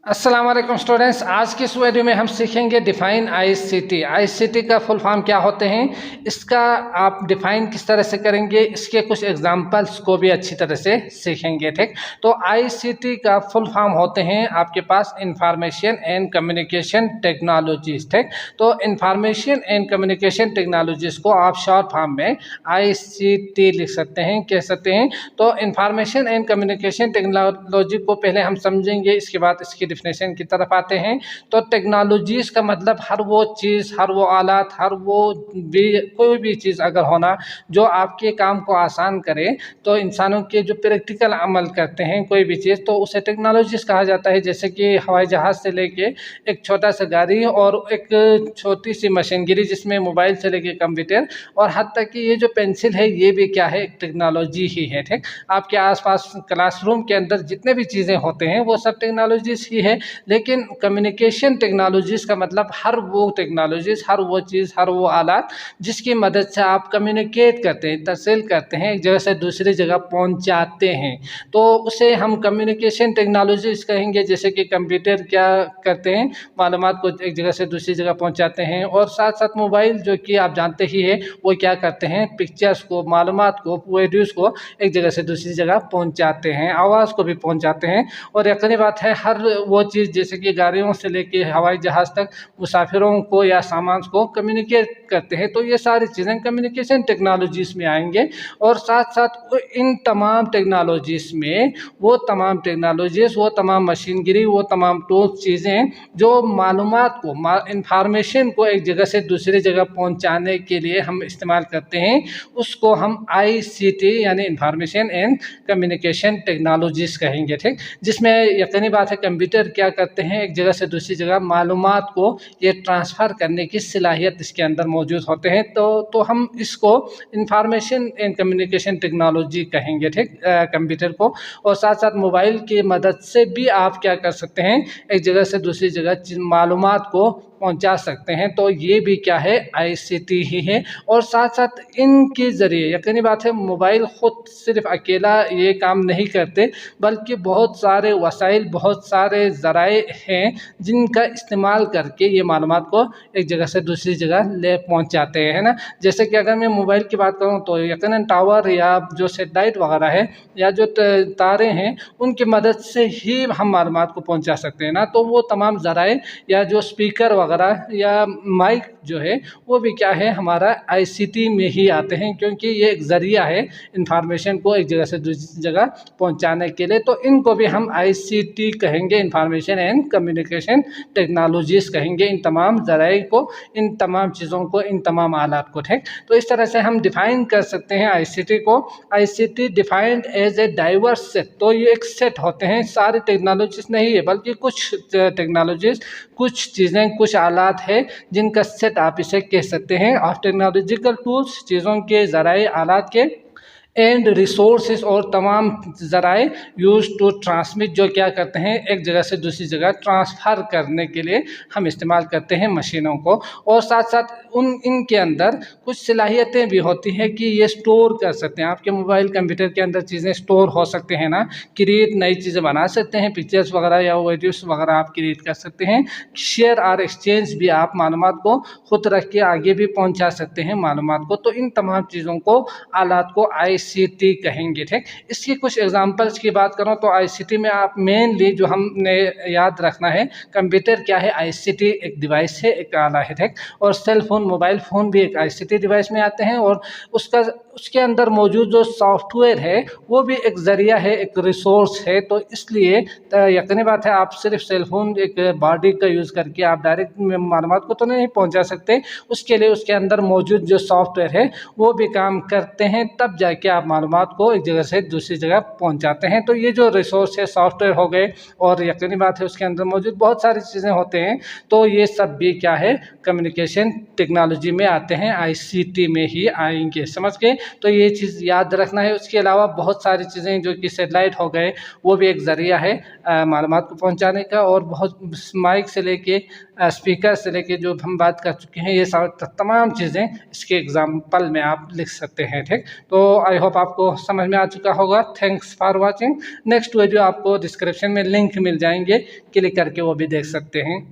अस्सलाम वालेकुम स्टूडेंट्स। आज की इस वीडियो में हम सीखेंगे डिफाइन आईसीटी। आईसीटी का फुल फॉर्म क्या होते हैं, इसका आप डिफाइन किस तरह से करेंगे, इसके कुछ एग्जांपल्स को भी अच्छी तरह से सीखेंगे। ठीक, तो आईसीटी का फुल फॉर्म होते हैं आपके पास इंफॉर्मेशन एंड कम्युनिकेशन टेक्नोलॉजीज। ठीक, तो इंफॉर्मेशन एंड कम्युनिकेशन टेक्नोलॉजीज को आप शॉर्ट फॉर्म में आईसीटी लिख सकते हैं, कह सकते हैं। तो इंफॉर्मेशन एंड कम्युनिकेशन टेक्नोलॉजी को पहले हम समझेंगे, इसके बाद इसकी डिफिनेशन की तरफ आते हैं। तो टेक्नोलॉजीज का मतलब हर वो चीज़, हर वो आलात, हर वो भी कोई भी चीज़ अगर होना जो आपके काम को आसान करे, तो इंसानों के जो प्रैक्टिकल अमल करते हैं कोई भी चीज़, तो उसे टेक्नोलॉजीज कहा जाता है। जैसे कि हवाई जहाज़ से लेके एक छोटा सा गाड़ी और एक छोटी सी मशीनगिरी जिसमें मोबाइल से लेके कंप्यूटर और हद तक कि ये जो पेंसिल है ये भी क्या है, एक टेक्नोलॉजी ही है। ठीक, आपके आसपास क्लासरूम के अंदर जितने भी चीज़ें होते हैं वो सब टेक्नोलॉजीज ही है। लेकिन कम्युनिकेशन टेक्नोलॉजीज़ का मतलब हर वो टेक्नोलॉजीज़, हर वो चीज़, हर वो आलात जिसकी मदद से आप कम्युनिकेट करते हैं, तर्सील करते हैं, एक जगह से दूसरी जगह पहुंचाते हैं, तो उसे हम कम्युनिकेशन टेक्नोलॉजीज़ कहेंगे। जैसे कि कंप्यूटर क्या करते हैं, मालूमात को एक जगह से दूसरी जगह पहुंचाते हैं, और साथ साथ मोबाइल जो कि आप जानते ही है वो क्या करते हैं, पिक्चर्स को, मालूमात को, वीडियोज़ को एक जगह से दूसरी जगह पहुंचाते हैं, आवाज़ को भी पहुंचाते हैं। और यकीनी बात है हर वो चीज़ जैसे कि गाड़ियों से लेके हवाई जहाज़ तक मुसाफिरों को या सामान को कम्युनिकेट करते हैं, तो ये सारी चीज़ें कम्युनिकेशन टेक्नोलॉजीज़ में आएंगे। और साथ साथ इन तमाम टेक्नोलॉजीज़ में वो तमाम टेक्नोलॉजीज़, वो तमाम मशीनगिरी, वो तमाम टूल्स, चीज़ें जो मालूमात को, इंफॉर्मेशन को एक जगह से दूसरी जगह पहुंचाने के लिए हम इस्तेमाल करते हैं, उसको हम आईसीटी यानी इंफॉर्मेशन एंड कम्युनिकेशन टेक्नोलॉजीज़ कहेंगे। ठीक, जिसमें यकीनी बात है कंप्यूटर क्या करते हैं, एक जगह से दूसरी जगह मालूमात को ये ट्रांसफ़र करने की सलाहियत इसके अंदर मौजूद होते हैं, तो हम इसको इंफॉर्मेशन एंड कम्युनिकेशन टेक्नोलॉजी कहेंगे। ठीक, कंप्यूटर को। और साथ साथ मोबाइल की मदद से भी आप क्या कर सकते हैं, एक जगह से दूसरी जगह मालूमात को पहुंचा सकते हैं, तो ये भी क्या है, आईसीटी ही है। और साथ साथ इनके ज़रिए यकीनी बात है मोबाइल ख़ुद सिर्फ अकेला ये काम नहीं करते, बल्कि बहुत सारे वसाइल, बहुत सारे ज़राए हैं जिनका इस्तेमाल करके ये मालूमात को एक जगह से दूसरी जगह ले पहुंचाते हैं, है ना। जैसे कि अगर मैं मोबाइल की बात करूं तो यकीनन टावर या जो सैटेलाइट वगैरह है या जो तारे हैं उनकी मदद से ही हम मालूमात को पहुंचा सकते हैं ना। तो वो तमाम ज़राए या जो स्पीकर वगैरह या माइक जो है वो भी क्या है, हमारा आईसीटी में ही आते हैं, क्योंकि ये एक ज़रिया है इंफॉर्मेशन को एक जगह से दूसरी जगह पहुंचाने के लिए। तो इनको भी हम आईसीटी कहेंगे, इंफॉर्मेशन एंड कम्युनिकेशन टेक्नोलॉजीज़ कहेंगे, इन तमाम ज़राए को, इन तमाम चीज़ों को, इन तमाम आलात को। ठीक, तो इस तरह से हम डिफ़ाइन कर सकते हैं आईसीटी को। ICT defined as a diverse set, तो ये एक सेट होते हैं, सारी टेक्नोलॉजीज़ नहीं है बल्कि कुछ टेक्नोलॉजीज़, कुछ चीज़ें, कुछ आलात है जिनका सेट आप इसे कह सकते हैं। ऑफ टेक्नोलॉजिकल टूल्स, चीज़ों के ज़राए, आलात के, एंड रिसोर्सेज, और तमाम ज़राए यूज टू ट्रांसमिट, जो क्या करते हैं, एक जगह से दूसरी जगह ट्रांसफ़र करने के लिए हम इस्तेमाल करते हैं मशीनों को। और साथ साथ इनके अंदर कुछ सलाहियतें भी होती हैं कि ये स्टोर कर सकते हैं, आपके मोबाइल कंप्यूटर के अंदर चीज़ें स्टोर हो सकते हैं ना, क्रिएट नई चीज़ें बना सकते हैं, पिक्चर्स वगैरह या वीडियोस वगैरह आप क्रिएट कर सकते हैं। शेयर और एक्सचेंज भी, आप मालूमात को खुद रख के आगे भी पहुँचा सकते हैं मालूमात को। तो इन तमाम चीज़ों को, आलात को आईसीटी कहेंगे। ठीक, इसकी कुछ एग्जांपल्स की बात करूं तो आईसीटी में आप मेनली जो हमने याद रखना है, कंप्यूटर क्या है, आईसीटी एक डिवाइस है, एक आला है। ठीक, और सेल फोन, मोबाइल फ़ोन भी एक आईसीटी डिवाइस में आते हैं, और उसके अंदर मौजूद जो सॉफ्टवेयर है वो भी एक ज़रिया है, एक रिसोर्स है। तो इसलिए यकीनी बात है आप सिर्फ सेल फोन एक बॉडी का यूज़ करके आप डायरेक्ट मालूमात को तो नहीं पहुंचा सकते, उसके लिए उसके अंदर मौजूद जो सॉफ्टवेयर है वो भी काम करते हैं, तब जाके आप मालूमात को एक जगह से दूसरी जगह पहुंचाते हैं। तो ये जो रिसोर्स है, सॉफ्टवेयर हो गए, और यकीनी बात है उसके अंदर मौजूद बहुत सारी चीज़ें होते हैं, तो ये सब भी क्या है, कम्युनिकेशन टेक्नोलॉजी में आते हैं, आईसीटी में ही आएंगे, समझ गए। तो ये चीज़ याद रखना है। उसके अलावा बहुत सारी चीज़ें जो कि सैटेलाइट हो गए वो भी एक ज़रिया है मालूमात को पहुंचाने का, और बहुत माइक से लेके स्पीकर से लेके जो हम बात कर चुके हैं, ये तमाम चीज़ें इसके एग्जाम्पल में आप लिख सकते हैं। ठीक, तो आई होप आपको समझ में आ चुका होगा। Thanks for watching. Next video आपको डिस्क्रिप्शन में लिंक मिल जाएंगे, क्लिक करके वो भी देख सकते हैं।